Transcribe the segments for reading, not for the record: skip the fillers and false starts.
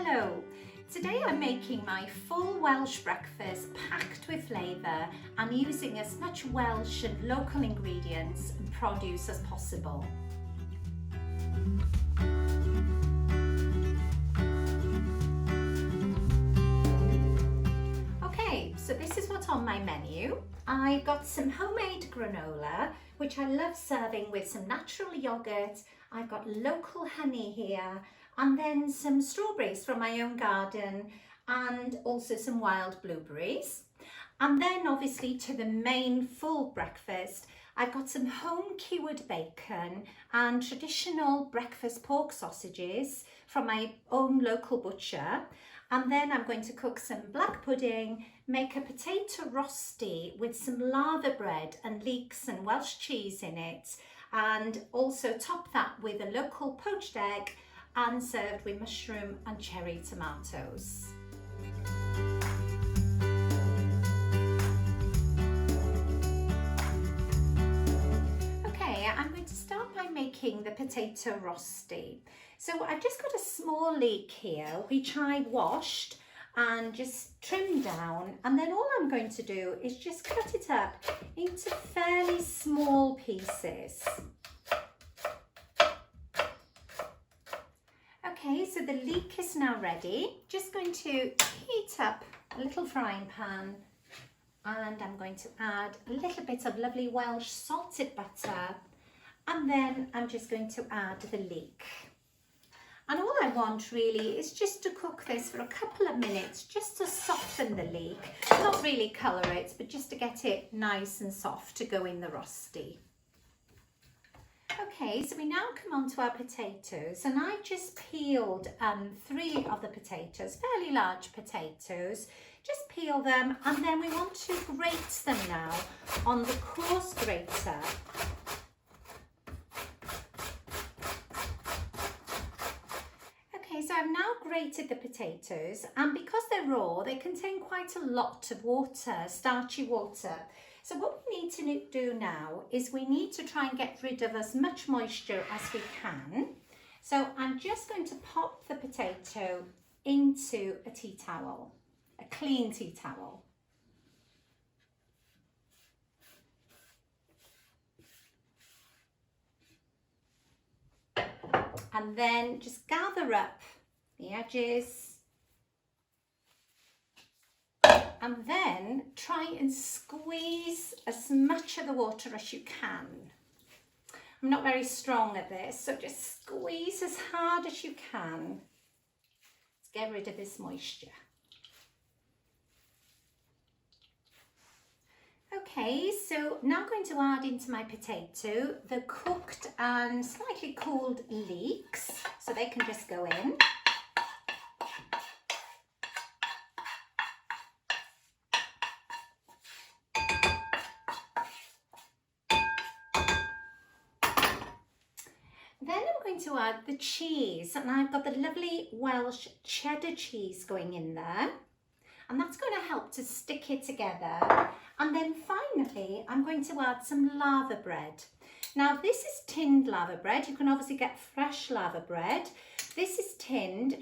Hello! Today I'm making my full Welsh breakfast packed with flavour and using as much Welsh and local ingredients and produce as possible. Okay, so this is what's on my menu. I got some homemade granola, which I love serving with some natural yoghurt. I've got local honey here, and then some strawberries from my own garden and also some wild blueberries. And then obviously to the main full breakfast, I've got some home cured bacon and traditional breakfast pork sausages from my own local butcher. And then I'm going to cook some black pudding, make a potato rosti with some lava bread and leeks and Welsh cheese in it, and also top that with a local poached egg and served with mushroom and cherry tomatoes. Okay, I'm going to start by making the potato rosti. So I've just got a small leek here, which I washed and just trimmed down, and then all I'm going to do is just cut it up into fairly small pieces. Okay, so the leek is now ready. Just going to heat up a little frying pan, and I'm going to add a little bit of lovely Welsh salted butter, and then I'm just going to add the leek. And all I want really is just to cook this for a couple of minutes, just to soften the leek, not really colour it, but just to get it nice and soft to go in the rosti. Okay, so we now come on to our potatoes, and I just peeled 3 of the potatoes, fairly large potatoes. Just peel them, and then we want to grate them now on the coarse grater. Okay, so I've now grated the potatoes, and because they're raw, they contain quite a lot of water, starchy water. So what we need to do now is we need to try and get rid of as much moisture as we can. So I'm just going to pop the potato into a tea towel, a clean tea towel. And then just gather up the edges. And then try and squeeze as much of the water as you can. I'm not very strong at this, so just squeeze as hard as you can to get rid of this moisture. Okay, so now I'm going to add into my potato the cooked and slightly cooled leeks, so they can just go in. Then I'm going to add the cheese, and I've got the lovely Welsh cheddar cheese going in there, and that's going to help to stick it together. And then finally I'm going to add some lava bread. Now this is tinned lava bread. You can obviously get fresh lava bread. This is tinned.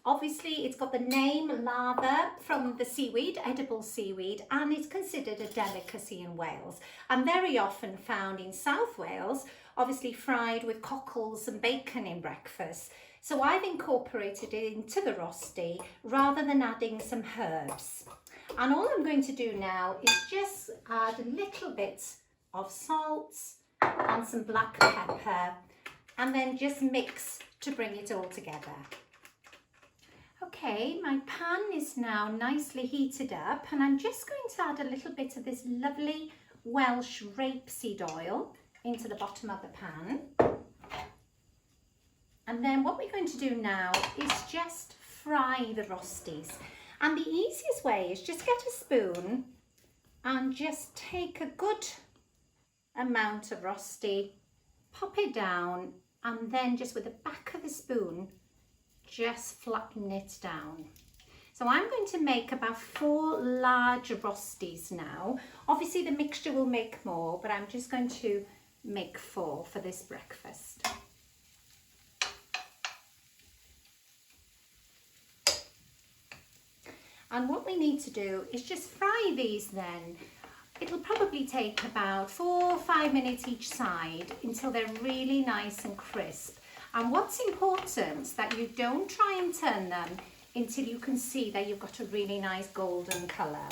Obviously it's got the name lava from the seaweed, edible seaweed, and it's considered a delicacy in Wales and very often found in South Wales, obviously fried with cockles and bacon in breakfast. So I've incorporated it into the rosti rather than adding some herbs. And all I'm going to do now is just add a little bit of salt and some black pepper, and then just mix to bring it all together. Okay, my pan is now nicely heated up, and I'm just going to add a little bit of this lovely Welsh rapeseed oil into the bottom of the pan. And then what we're going to do now is just fry the rostis. And the easiest way is just get a spoon and just take a good amount of rosti, pop it down, and then just with the back of the spoon, just flatten it down. So I'm going to make about 4 large rostis now. Obviously the mixture will make more, but I'm just going to make 4 for this breakfast. And what we need to do is just fry these then. It'll probably take about 4 or 5 minutes each side until they're really nice and crisp. And what's important that you don't try and turn them until you can see that you've got a really nice golden colour.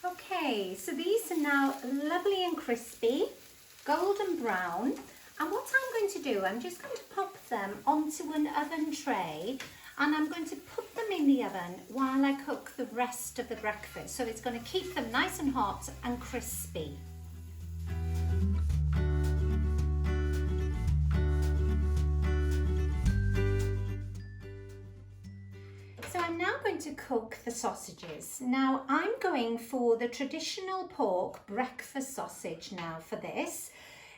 Okay, so these are now lovely and crispy, golden brown. And what I'm going to do, I'm just going to pop them onto an oven tray and I'm going to put them in the oven while I cook the rest of the breakfast. So it's going to keep them nice and hot and crispy. So I'm now going to cook the sausages. Now I'm going for the traditional pork breakfast sausage now for this.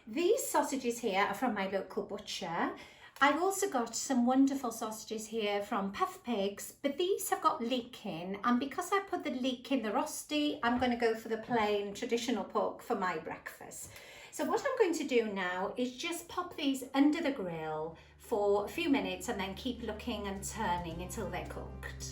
These sausages here are from my local butcher. I've also got some wonderful sausages here from Puff Pigs, but these have got leek in, and because I put the leek in the rosti, I'm going to go for the plain traditional pork for my breakfast. So what I'm going to do now is just pop these under the grill for a few minutes and then keep looking and turning until they're cooked.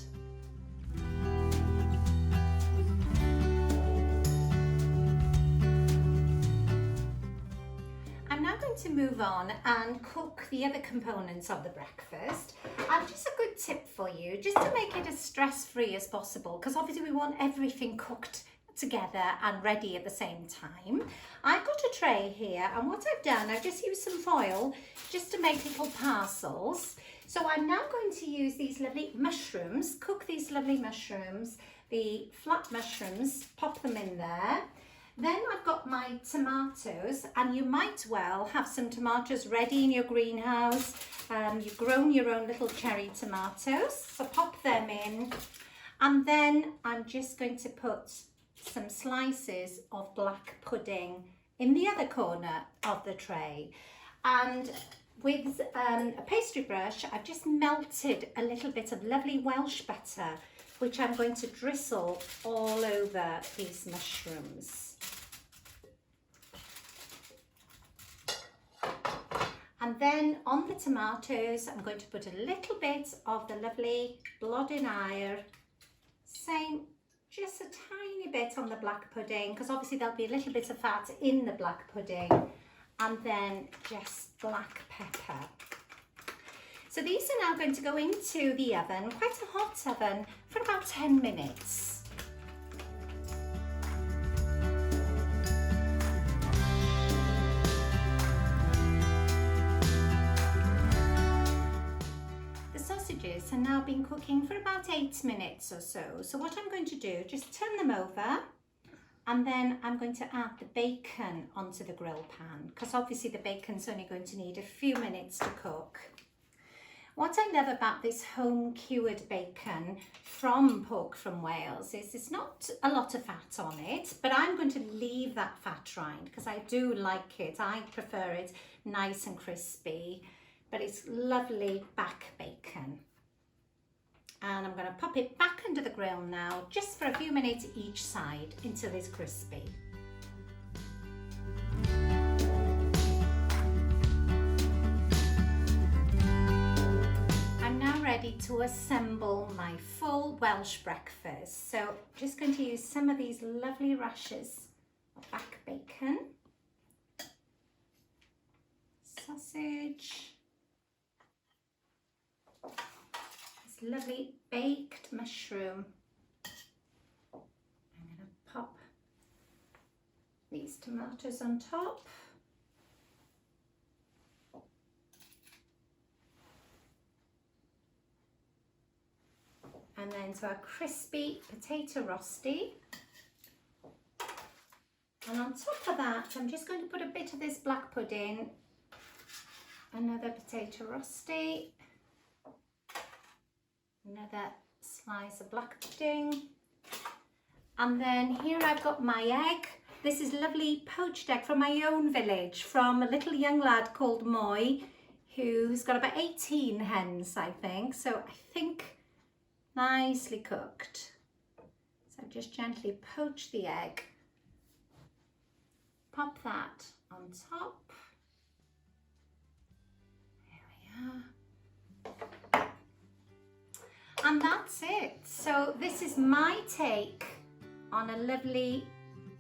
I'm now going to move on and cook the other components of the breakfast. And just a good tip for you, just to make it as stress-free as possible, because obviously we want everything cooked together and ready at the same time. I've got a tray here, and what I've done, I've just used some foil just to make little parcels. So I'm now going to use these lovely mushrooms, cook these lovely mushrooms, the flat mushrooms, pop them in there. Then I've got my tomatoes, and you might well have some tomatoes ready in your greenhouse. You've grown your own little cherry tomatoes, so pop them in. And then I'm just going to put some slices of black pudding in the other corner of the tray. And with a pastry brush, I've just melted a little bit of lovely Welsh butter, which I'm going to drizzle all over these mushrooms. And then on the tomatoes, I'm going to put a little bit of the lovely blood in ire, just a tiny bit on the black pudding, because obviously there'll be a little bit of fat in the black pudding, and then just black pepper. So these are now going to go into the oven, quite a hot oven, for about 10 minutes. Have now been cooking for about 8 minutes or so. So what I'm going to do, just turn them over, and then I'm going to add the bacon onto the grill pan, because obviously the bacon's only going to need a few minutes to cook. What I love about this home cured bacon from pork from Wales is there's not a lot of fat on it, but I'm going to leave that fat rind because I do like it. I prefer it nice and crispy, but it's lovely back bacon. And I'm going to pop it back under the grill now, just for a few minutes each side until it's crispy. I'm now ready to assemble my full Welsh breakfast. So I'm just going to use some of these lovely rashers of back bacon, sausage, lovely baked mushroom. I'm going to pop these tomatoes on top. And then to our crispy potato rosti. And on top of that, I'm just going to put a bit of this black pudding, another potato rosti, another slice of black pudding, And then here I've got my egg. This is lovely poached egg from my own village, from a little young lad called Moy, who's got about 18 hens, I think. So I think nicely cooked. So just gently poach the egg. Pop that on top. There we are. And that's it. So this is my take on a lovely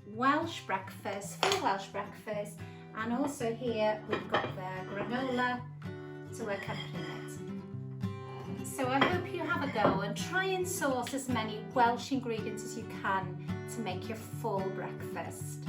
Welsh breakfast, full Welsh breakfast. And also here we've got the granola to accompany it. So I hope you have a go and try and source as many Welsh ingredients as you can to make your full breakfast.